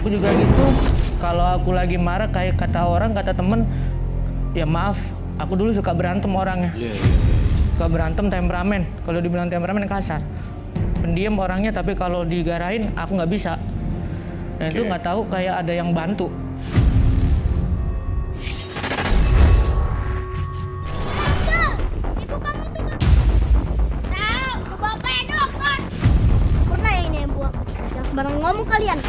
Aku juga gitu. Kalau aku lagi marah kayak kata orang, kata temen, ya maaf, aku dulu suka berantem orangnya. Suka berantem temperamen. Kalau dibilang temperamen kasar. Pendiam orangnya, tapi kalau digarahin aku nggak bisa. Dan itu nggak tahu kayak ada yang bantu. Ibu kamu tuh tahu, bapaknya dokter. Pernah ya ini ibu aku. Jangan sembarang ngomong kalian.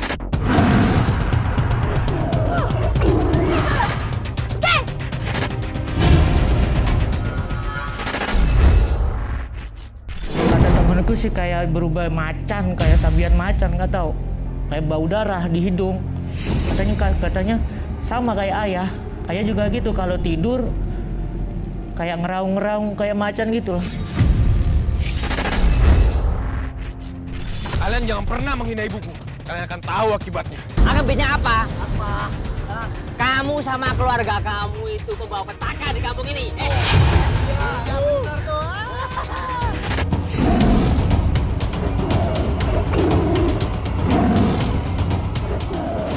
Kata temenku sih kayak berubah macan, kayak tabiat macan, nggak tahu. Kayak bau darah di hidung. Katanya sama kayak ayah. Ayah juga gitu kalau tidur kayak ngeraung-ngeraung kayak macan gitu loh. Kalian jangan pernah menghina ibuku. Kalian akan tahu akibatnya. Akibatnya apa? Kamu sama keluarga kamu itu pembawa petaka di kampung ini.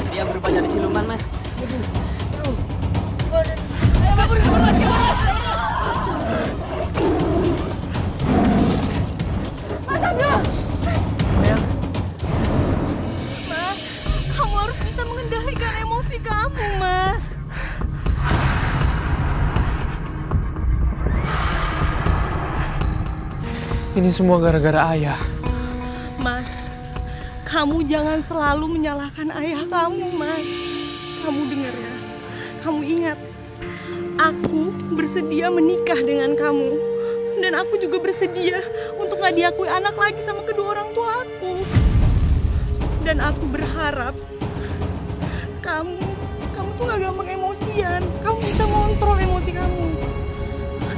Dia berubah jadi siluman, Mas. Mas, kamu harus bisa mengendalikan emosi kamu, Mas. Ini semua gara-gara ayah. Mas, kamu jangan selalu menyalahkan ayah kamu, Mas. Kamu dengar ya? Kamu ingat, aku bersedia menikah dengan kamu. Dan aku juga bersedia untuk gak diakui anak lagi sama kedua orang tua aku. Dan aku berharap kamu tuh gak gampang emosian. Kamu bisa mengontrol emosi kamu.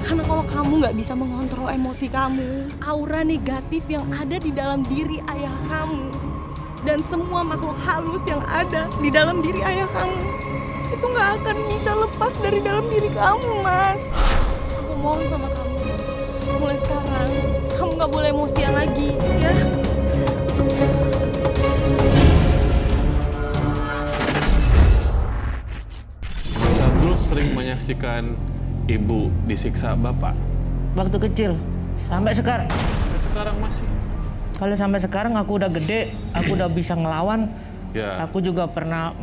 Karena kalau kamu gak bisa mengontrol emosi kamu, aura negatif yang ada di dalam diri ayah kamu dan semua makhluk halus yang ada di dalam diri ayah kamu itu gak akan bisa lepas dari dalam diri kamu, Mas. Aku mohon sama kamu, mulai sekarang kamu gak boleh emosian lagi, ya. Mas Abdul sering menyaksikan ibu disiksa bapak. Waktu kecil, sampai sekarang. Sampai sekarang masih. Kalau sampai sekarang aku udah gede, aku udah bisa ngelawan. Ya. Aku juga pernah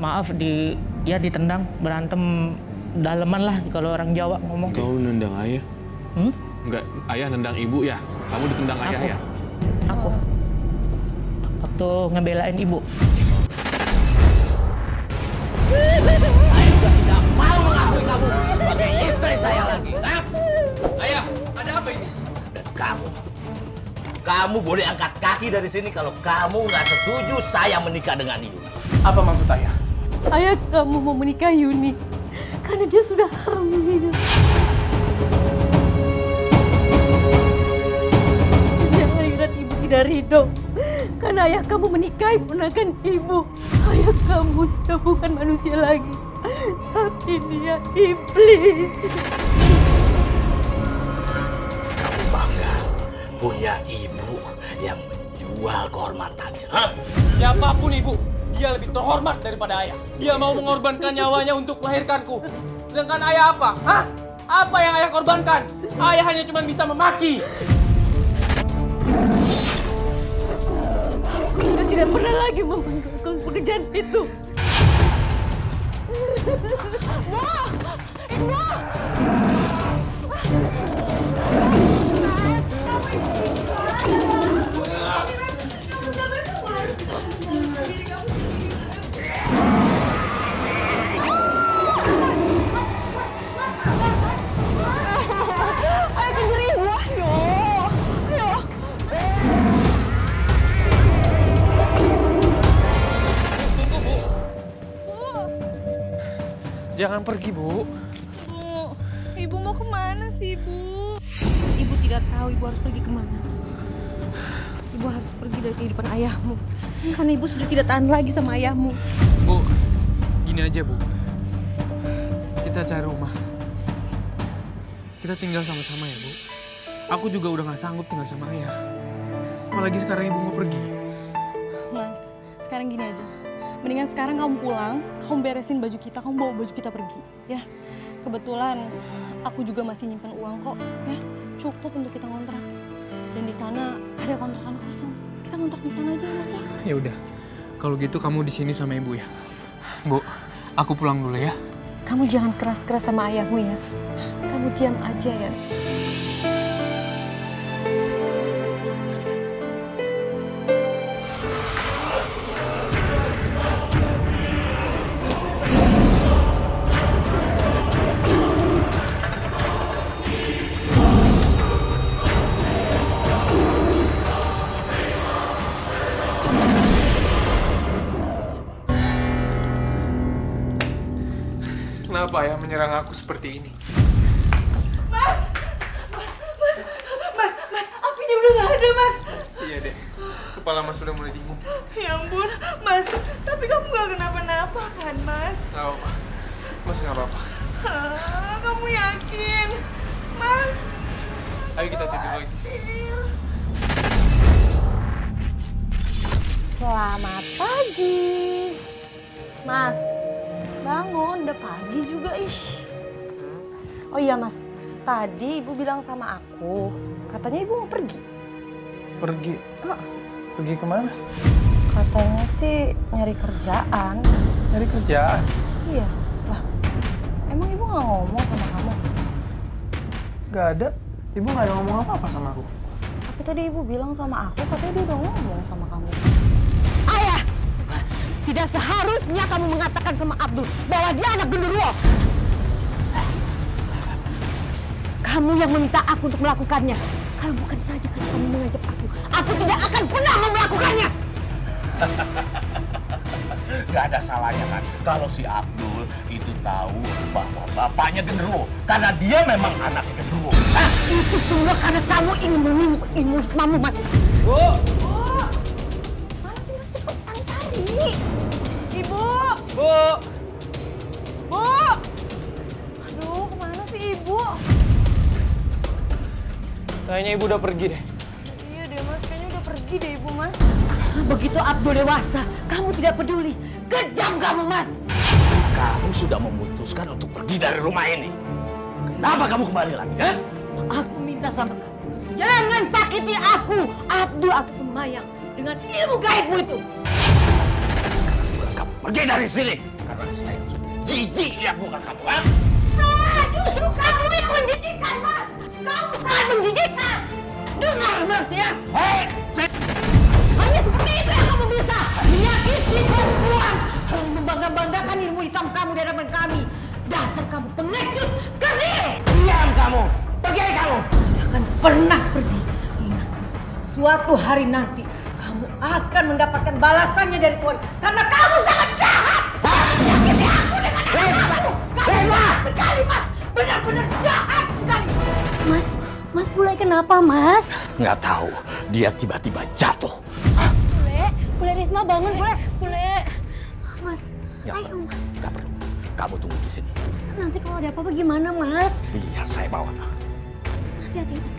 ditendang, berantem daleman lah kalau orang Jawa ngomong. Kau nendang ayah? Enggak, ayah nendang ibu ya. Kamu ditendang ayah ya? Aku. Waktu ngebelain ibu. Saya juga tidak mau mengakui kamu sebagai istri saya lagi. Ayah, ada apa ini? Dan kamu boleh angkat kaki dari sini kalau kamu nggak setuju saya menikah dengan Yuni. Apa maksud ayah? Ayah kamu mau menikah Yuni karena dia sudah hamil. Di akhirat ibu tidak ridho karena ayah kamu menikahi ponakan ibu. Ayah kamu sudah bukan manusia lagi, tapi dia iblis. Kamu bangga punya ibu yang menjual kehormatannya. Hah? Siapapun ibu, dia lebih terhormat daripada ayah. Dia mau mengorbankan nyawanya untuk melahirkanku. Sedangkan ayah apa? Hah? Apa yang ayah korbankan? Ayah hanya cuma bisa memaki. Aku sudah tidak pernah lagi memperlakukan pekerjaan itu. Jangan pergi, Bu. Bu, ibu mau kemana sih, Bu? Ibu tidak tahu ibu harus pergi kemana. Ibu harus pergi dari kehidupan ayahmu. Karena ibu sudah tidak tahan lagi sama ayahmu. Bu, gini aja, Bu. Kita cari rumah. Kita tinggal sama-sama ya, Bu. Aku juga udah gak sanggup tinggal sama ayah. Apalagi sekarang ibu mau pergi. Mas, sekarang gini aja. Mendingan sekarang kamu pulang, kamu beresin baju kita, kamu bawa baju kita pergi, ya. Kebetulan aku juga masih nyimpen uang kok, ya. Cukup untuk kita ngontrak. Dan di sana ada kontrakan kosong. Kita ngontrak di sana aja ya, Mas ya. Ya udah. Kalau gitu kamu di sini sama Ibu ya. Bu, aku pulang dulu ya. Kamu jangan keras-keras sama ayahmu ya. Kamu diam aja ya. Kenapa ya menyerang aku seperti ini? Mas, apinya udah gak ada, Mas. Iya deh, kepala Mas udah mulai dingin. Ya ampun, Mas. Tapi kamu gak kenapa-napa kan, Mas? Gak apa-apa, Mas gak apa-apa. Kamu yakin? Mas. Ayo kita tidur lagi. Selamat pagi. Mas, bangun, udah pagi juga, Oh iya, Mas. Tadi Ibu bilang sama aku, katanya Ibu mau pergi. Pergi? Pergi kemana? Katanya sih nyari kerjaan. Nyari kerjaan? Iya. Lah, emang Ibu gak ngomong sama kamu? Gak ada. Ibu gak ada ngomong apa-apa sama aku. Tapi tadi Ibu bilang sama aku, katanya dia udah ngomong sama kamu. Ayah! Tidak seharusnya kamu mengatakan sama Abdul bahwa dia anak genderuwo. Kamu yang meminta aku untuk melakukannya. Kalau bukan saja karena kamu mengajak aku tidak akan pernah mau melakukannya. Gak ada salahnya kan kalau si Abdul itu tahu bahwa bapaknya genderuwo. Karena dia memang anaknya genderuwo. Itu semua karena kamu ingin menimuk ilmu hikmahmu, Mas. Bu! Mana sih Mas, cepetan cari. Ibu! Bu! Bu! Aduh, kemana sih Ibu? Kayaknya Ibu udah pergi deh. Iya deh, Mas. Kayaknya udah pergi deh Ibu, Mas. Begitu Abdul dewasa, kamu tidak peduli. Kejam kamu, Mas. Kamu sudah memutuskan untuk pergi dari rumah ini. Kenapa kamu kembali lagi, ya? Aku minta sama kamu, jangan sakiti aku, Abdul atau Mayang dengan ilmu gaibmu itu. Kamu pergi dari sini. Karena saya sudah jijik lihat muka kamu, ha? Justru kamu yang menjijikkan, Mas. Kamu sangat menjijikkan. Dengar, Mas, ya. Hei! Hanya seperti itu yang kamu bisa. Menyakiti perempuan. Kamu membangga-banggakan ilmu hitam kamu di hadapan kami. Dasar kamu pengecut, kerdil. Diam kamu! Pergi kamu! Tidak akan pernah pergi. Ingat, Mas. Suatu hari nanti, kamu akan mendapatkan balasannya dari Tuhan. Karena kamu sangat jahat. Menyakiti aku dengan anak kamu. Kamu jahat sekali, Mas. Benar-benar jahat sekali. Mas Bule kenapa, Mas? Nggak tahu. Dia tiba-tiba jatuh. Bule Risma bangun, Bule. Mas, Ayo, Mas. Nggak perlu. Kamu tunggu di sini. nanti kalau ada apa-apa gimana, Mas? Iya, saya bawa. Hati-hati, Mas.